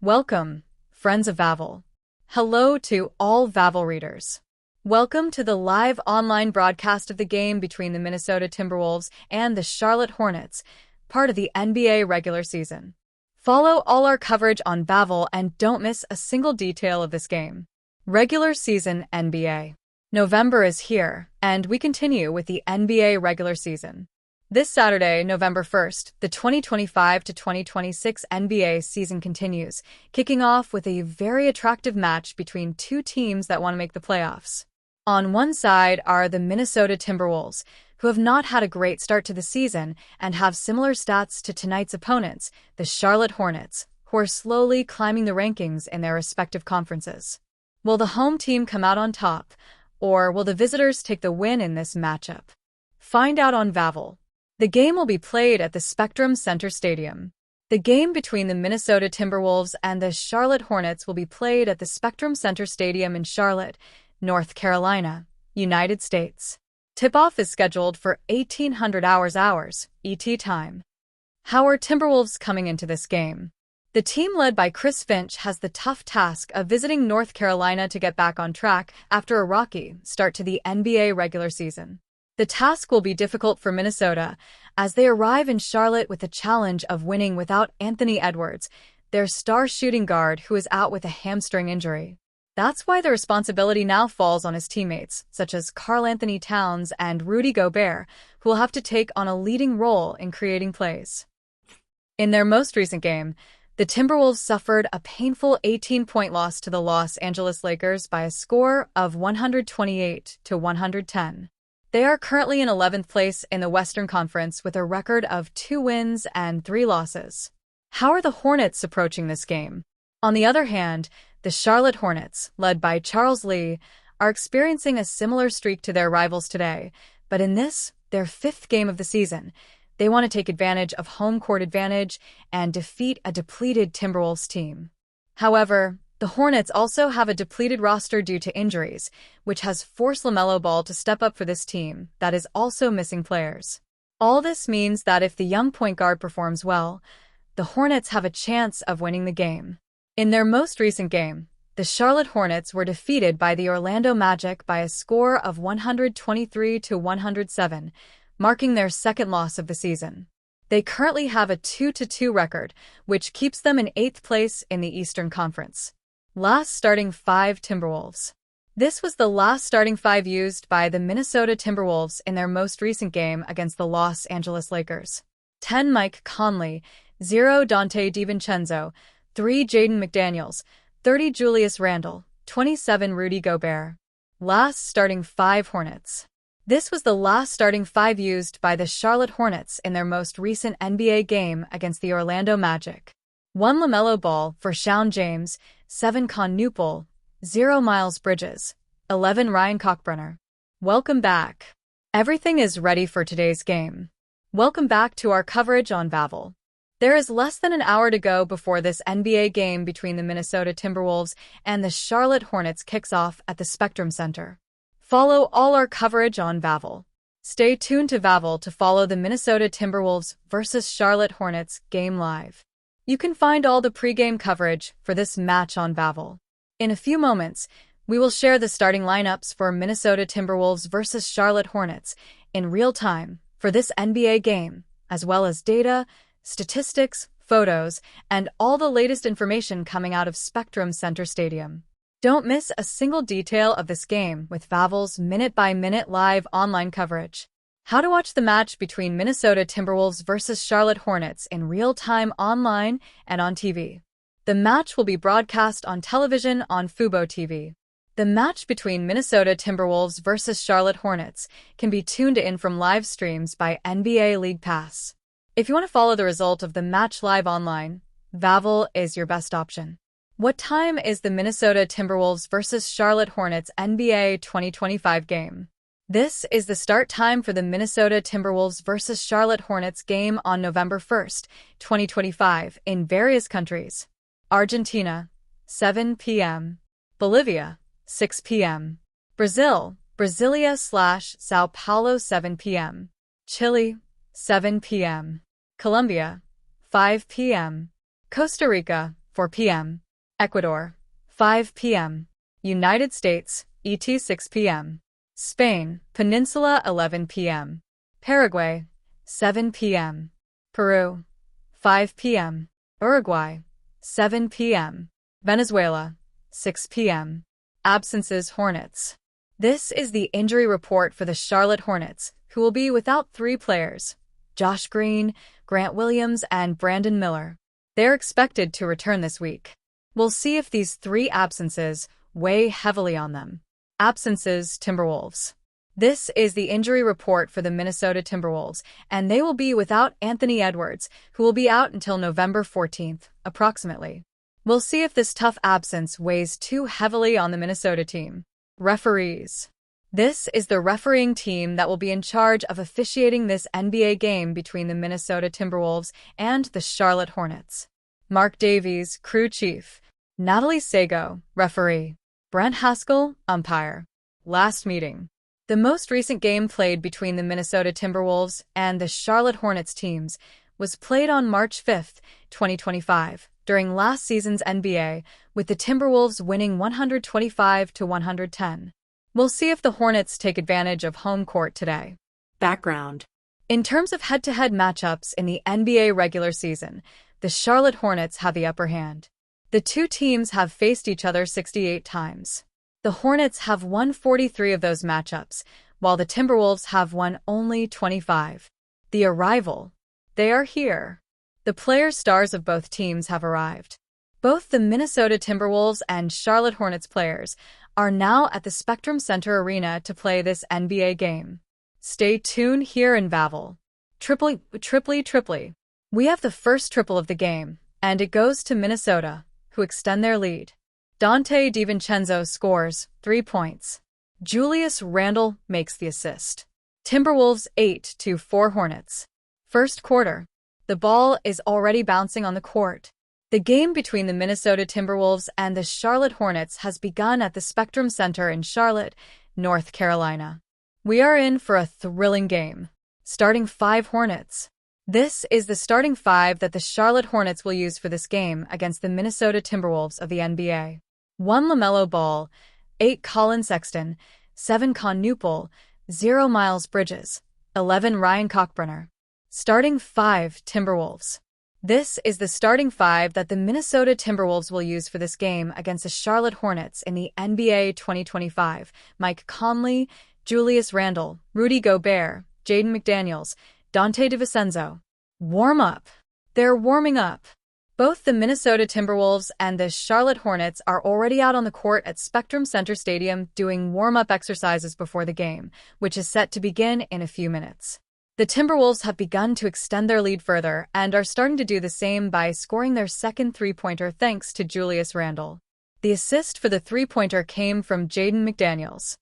Welcome, friends of Vavel. Hello to all Vavel readers. Welcome to the live online broadcast of the game between the Minnesota Timberwolves and the Charlotte Hornets, part of the NBA regular season. Follow all our coverage on Vavel and don't miss a single detail of this game. Regular season NBA. November is here, and we continue with the NBA regular season. This Saturday, November 1st, the 2025-2026 NBA season continues, kicking off with a very attractive match between two teams that want to make the playoffs. On one side are the Minnesota Timberwolves, who have not had a great start to the season and have similar stats to tonight's opponents, the Charlotte Hornets, who are slowly climbing the rankings in their respective conferences. Will the home team come out on top, or will the visitors take the win in this matchup? Find out on Vavel. The game will be played at the Spectrum Center Stadium. The game between the Minnesota Timberwolves and the Charlotte Hornets will be played at the Spectrum Center Stadium in Charlotte, North Carolina, United States. Tip-off is scheduled for 1800 hours ET time. How are Timberwolves coming into this game? The team led by Chris Finch has the tough task of visiting North Carolina to get back on track after a rocky start to the NBA regular season. The task will be difficult for Minnesota as they arrive in Charlotte with the challenge of winning without Anthony Edwards, their star shooting guard who is out with a hamstring injury. That's why the responsibility now falls on his teammates, such as Karl-Anthony Towns and Rudy Gobert, who will have to take on a leading role in creating plays. In their most recent game, the Timberwolves suffered a painful 18-point loss to the Los Angeles Lakers by a score of 128-110. They are currently in 11th place in the Western Conference with a record of 2 wins and 3 losses. How are the Hornets approaching this game? On the other hand, the Charlotte Hornets, led by Charles Lee, are experiencing a similar streak to their rivals today, but in this, their 5th game of the season, they want to take advantage of home court advantage and defeat a depleted Timberwolves team. However, the Hornets also have a depleted roster due to injuries, which has forced LaMelo Ball to step up for this team that is also missing players. All this means that if the young point guard performs well, the Hornets have a chance of winning the game. In their most recent game, the Charlotte Hornets were defeated by the Orlando Magic by a score of 123-107, marking their second loss of the season. They currently have a 2-2 record, which keeps them in 8th place in the Eastern Conference. Last starting 5 Timberwolves. This was the last starting 5 used by the Minnesota Timberwolves in their most recent game against the Los Angeles Lakers. 10 Mike Conley, 0 Dante DiVincenzo, 3 Jaden McDaniels, 30 Julius Randle, 27 Rudy Gobert. Last starting 5 Hornets. This was the last starting 5 used by the Charlotte Hornets in their most recent NBA game against the Orlando Magic. 1 LaMelo Ball for Shawn James, 7 Con Newpol, 0 Miles Bridges, 11 Ryan Cockburner. Welcome back. Everything is ready for today's game. Welcome back to our coverage on Vavel. There is less than an hour to go before this NBA game between the Minnesota Timberwolves and the Charlotte Hornets kicks off at the Spectrum Center. Follow all our coverage on Vavel. Stay tuned to Vavel to follow the Minnesota Timberwolves vs. Charlotte Hornets game live. You can find all the pregame coverage for this match on Vavel. In a few moments, we will share the starting lineups for Minnesota Timberwolves vs. Charlotte Hornets in real time for this NBA game, as well as data, statistics, photos, and all the latest information coming out of Spectrum Center Stadium. Don't miss a single detail of this game with Vavel's minute-by-minute live online coverage. How to watch the match between Minnesota Timberwolves vs. Charlotte Hornets in real time online and on TV. The match will be broadcast on television on Fubo TV. The match between Minnesota Timberwolves vs. Charlotte Hornets can be tuned in from live streams by NBA League Pass. If you want to follow the result of the match live online, Vavel is your best option. What time is the Minnesota Timberwolves vs. Charlotte Hornets NBA 2025 game? This is the start time for the Minnesota Timberwolves vs. Charlotte Hornets game on November 1st, 2025 in various countries. Argentina, 7 p.m. Bolivia, 6 p.m. Brazil, Brasilia/Sao Paulo, 7 p.m. Chile, 7 p.m. Colombia, 5 p.m. Costa Rica, 4 p.m. Ecuador, 5 p.m. United States, ET 6 p.m. Spain, Peninsula 11 p.m. Paraguay, 7 p.m. Peru, 5 p.m. Uruguay, 7 p.m. Venezuela, 6 p.m. Absences Hornets. This is the injury report for the Charlotte Hornets, who will be without 3 players: Josh Green, Grant Williams, and Brandon Miller. They're expected to return this week. We'll see if these 3 absences weigh heavily on them. Absences Timberwolves. This is the injury report for the Minnesota Timberwolves, and they will be without Anthony Edwards, who will be out until November 14th, approximately. We'll see if this tough absence weighs too heavily on the Minnesota team. Referees. This is the refereeing team that will be in charge of officiating this NBA game between the Minnesota Timberwolves and the Charlotte Hornets. Mark Davies, crew chief. Natalie Sago, referee. Brent Haskell, umpire. Last meeting. The most recent game played between the Minnesota Timberwolves and the Charlotte Hornets teams was played on March 5, 2025, during last season's NBA, with the Timberwolves winning 125-110. We'll see if the Hornets take advantage of home court today. Background. In terms of head-to-head matchups in the NBA regular season, the Charlotte Hornets have the upper hand. The two teams have faced each other 68 times. The Hornets have won 43 of those matchups, while the Timberwolves have won only 25. The arrival. They are here. The player stars of both teams have arrived. Both the Minnesota Timberwolves and Charlotte Hornets players are now at the Spectrum Center Arena to play this NBA game. Stay tuned here in Vavel. Triply. We have the first triple of the game, and it goes to Minnesota, who extend their lead. Dante DiVincenzo scores 3 points. Julius Randle makes the assist. Timberwolves 8-4 Hornets. First quarter. The ball is already bouncing on the court. The game between the Minnesota Timberwolves and the Charlotte Hornets has begun at the Spectrum Center in Charlotte, North Carolina. We are in for a thrilling game. Starting 5 Hornets. This is the starting 5 that the Charlotte Hornets will use for this game against the Minnesota Timberwolves of the NBA. 1 LaMelo Ball, 8 Colin Sexton, 7 Con Newpol, 0 Miles Bridges, 11 Ryan Cockburner. Starting 5 Timberwolves. This is the starting 5 that the Minnesota Timberwolves will use for this game against the Charlotte Hornets in the NBA 2025. Mike Conley, Julius Randle, Rudy Gobert, Jaden McDaniels, Dante DiVincenzo. Warm up. They're warming up. Both the Minnesota Timberwolves and the Charlotte Hornets are already out on the court at Spectrum Center Stadium doing warm-up exercises before the game, which is set to begin in a few minutes. The Timberwolves have begun to extend their lead further and are starting to do the same by scoring their second three-pointer thanks to Julius Randle. The assist for the three-pointer came from Jaden McDaniels.